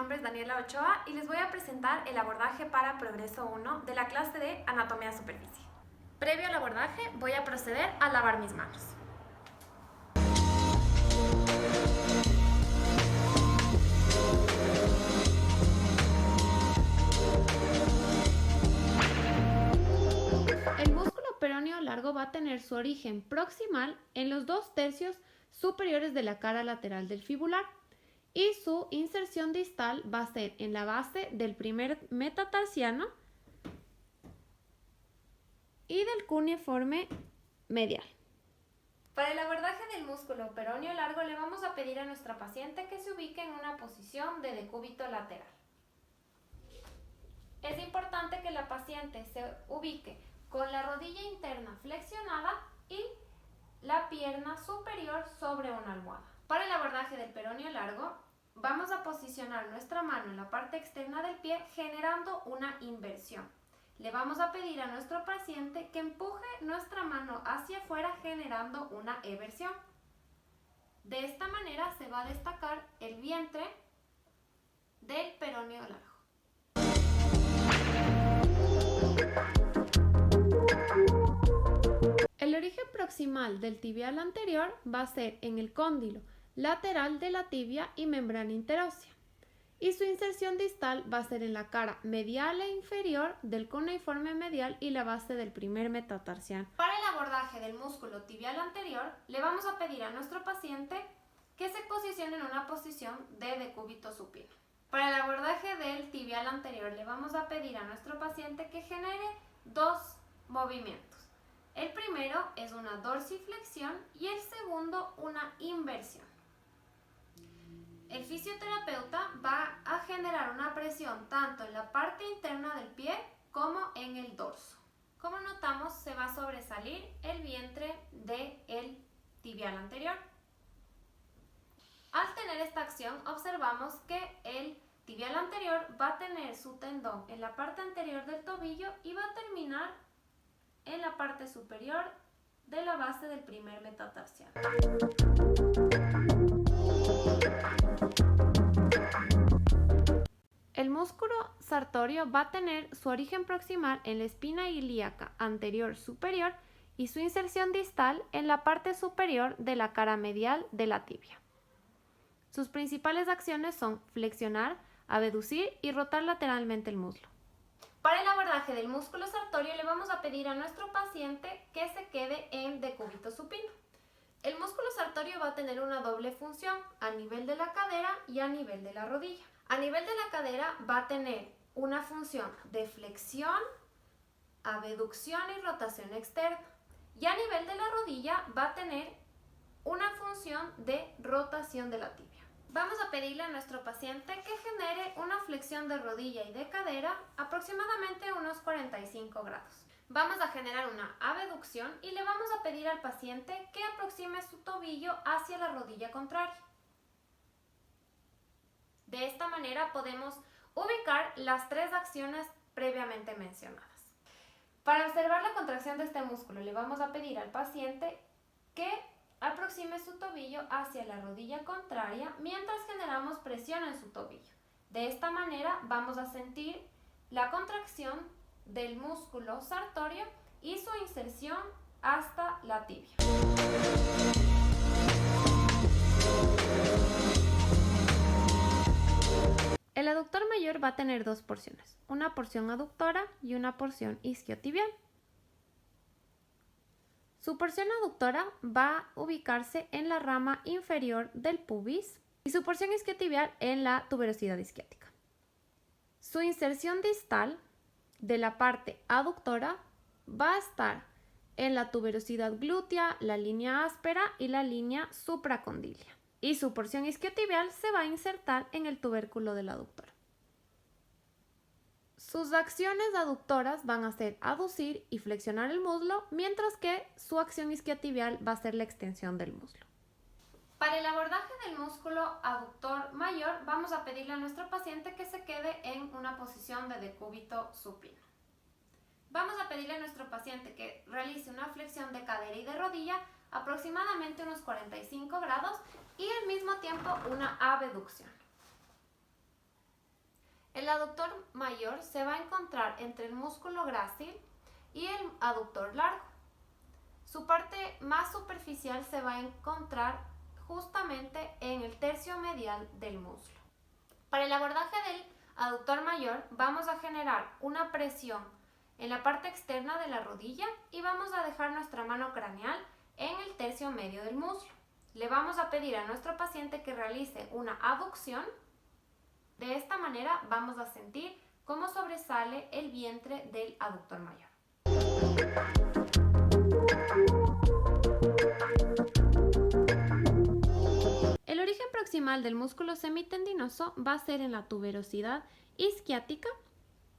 nombre es Daniela Ochoa y les voy a presentar el abordaje para Progreso 1 de la clase de Anatomía de Superficie. Previo al abordaje voy a proceder a lavar mis manos. El músculo peroneo largo va a tener su origen proximal en los 2/3 superiores de la cara lateral del fibular y su inserción distal va a ser en la base del primer metatarsiano y del cuneiforme medial. Para el abordaje del músculo peroneo largo le vamos a pedir a nuestra paciente que se ubique en una posición de decúbito lateral. Es importante que la paciente se ubique con la rodilla interna flexionada y la pierna superior sobre una almohada. Para el abordaje del peroneo largo, vamos a posicionar nuestra mano en la parte externa del pie generando una inversión. Le vamos a pedir a nuestro paciente que empuje nuestra mano hacia afuera generando una eversión. De esta manera se va a destacar el vientre del peroneo largo. El origen proximal del tibial anterior va a ser en el cóndilo lateral de la tibia y membrana interósea, y su inserción distal va a ser en la cara medial e inferior del cuneiforme medial y la base del primer metatarsiano. Para el abordaje del músculo tibial anterior, le vamos a pedir a nuestro paciente que se posicione en una posición de decúbito supino. Para el abordaje del tibial anterior, le vamos a pedir a nuestro paciente que genere dos movimientos. El primero es una dorsiflexión y el segundo una inversión. El fisioterapeuta va a generar una presión tanto en la parte interna del pie como en el dorso. Como notamos, se va a sobresalir el vientre del tibial anterior. Al tener esta acción, observamos que el tibial anterior va a tener su tendón en la parte anterior del tobillo y va a terminar en la parte superior de la base del primer metatarsiano. El músculo sartorio va a tener su origen proximal en la espina ilíaca anterior superior y su inserción distal en la parte superior de la cara medial de la tibia. Sus principales acciones son flexionar, abducir y rotar lateralmente el muslo. Para el abordaje del músculo sartorio le vamos a pedir a nuestro paciente que se quede en decúbito supino. El músculo sartorio va a tener una doble función a nivel de la cadera y a nivel de la rodilla. A nivel de la cadera va a tener una función de flexión, abducción y rotación externa. Y a nivel de la rodilla va a tener una función de rotación de la tibia. Vamos a pedirle a nuestro paciente que genere una flexión de rodilla y de cadera aproximadamente unos 45 grados. Vamos a generar una abducción y le vamos a pedir al paciente que aproxime su tobillo hacia la rodilla contraria. De esta manera podemos ubicar las tres acciones previamente mencionadas. Para observar la contracción de este músculo le vamos a pedir al paciente que aproxime su tobillo hacia la rodilla contraria mientras generamos presión en su tobillo. De esta manera vamos a sentir la contracción del músculo sartorio y su inserción hasta la tibia. El aductor mayor va a tener dos porciones, una porción aductora y una porción isquiotibial. Su porción aductora va a ubicarse en la rama inferior del pubis y su porción isquiotibial en la tuberosidad isquiática. Su inserción distal de la parte aductora va a estar en la tuberosidad glútea, la línea áspera y la línea supracondilia. Y su porción isquiotibial se va a insertar en el tubérculo del aductor. Sus acciones aductoras van a ser aducir y flexionar el muslo, mientras que su acción isquiotibial va a ser la extensión del muslo. Para el abordaje del músculo aductor mayor, vamos a pedirle a nuestro paciente que se quede en una posición de decúbito supino. Vamos a pedirle a nuestro paciente que realice una flexión de cadera y de rodilla aproximadamente unos 45 grados y al mismo tiempo una abducción. el aductor mayor se va a encontrar entre el músculo grácil y el aductor largo. Su parte más superficial se va a encontrar justamente en el tercio medial del muslo. Para el abordaje del aductor mayor vamos a generar una presión en la parte externa de la rodilla y vamos a dejar nuestra mano craneal en el tercio medio del muslo. Le vamos a pedir a nuestro paciente que realice una aducción. De esta manera vamos a sentir cómo sobresale el vientre del aductor mayor. El origen proximal del músculo semitendinoso va a ser en la tuberosidad isquiática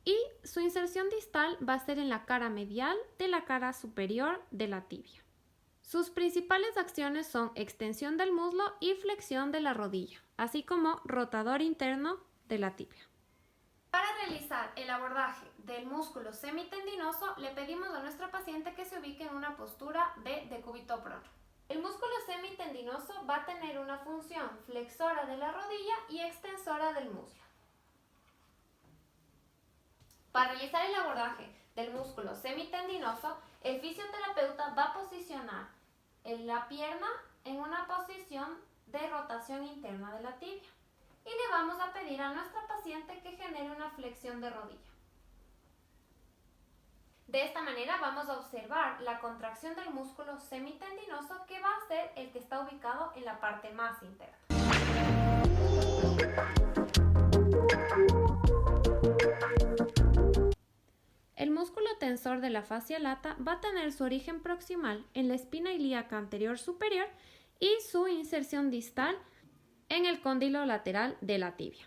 y su inserción distal va a ser en la cara medial de la cara superior de la tibia. Sus principales acciones son extensión del muslo y flexión de la rodilla, así como rotador interno de la tibia. Para realizar el abordaje del músculo semitendinoso, le pedimos a nuestro paciente que se ubique en una postura de decúbito prono. El músculo semitendinoso va a tener una función flexora de la rodilla y extensora del muslo. Para realizar el abordaje del músculo semitendinoso, el fisioterapeuta va a posicionar la pierna en una posición de rotación interna de la tibia y le vamos a pedir a nuestra paciente que genere una flexión de rodilla. De esta manera vamos a observar la contracción del músculo semitendinoso, que va a ser el que está ubicado en la parte más interna. El músculo tensor de la fascia lata va a tener su origen proximal en la espina ilíaca anterior superior y su inserción distal en el cóndilo lateral de la tibia.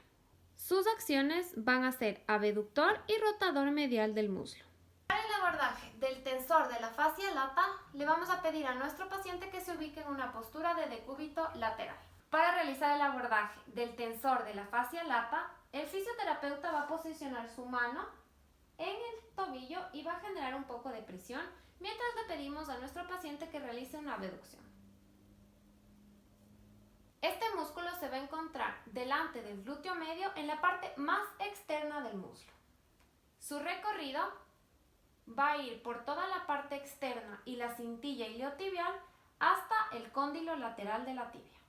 Sus acciones van a ser abductor y rotador medial del muslo. Para el abordaje del tensor de la fascia lata, le vamos a pedir a nuestro paciente que se ubique en una postura de decúbito lateral. Para realizar el abordaje del tensor de la fascia lata, el fisioterapeuta va a posicionar su mano en el tobillo y va a generar un poco de presión mientras le pedimos a nuestro paciente que realice una abducción. Este músculo se va a encontrar delante del glúteo medio en la parte más externa del muslo. Su recorrido va a ir por toda la parte externa y la cintilla iliotibial hasta el cóndilo lateral de la tibia.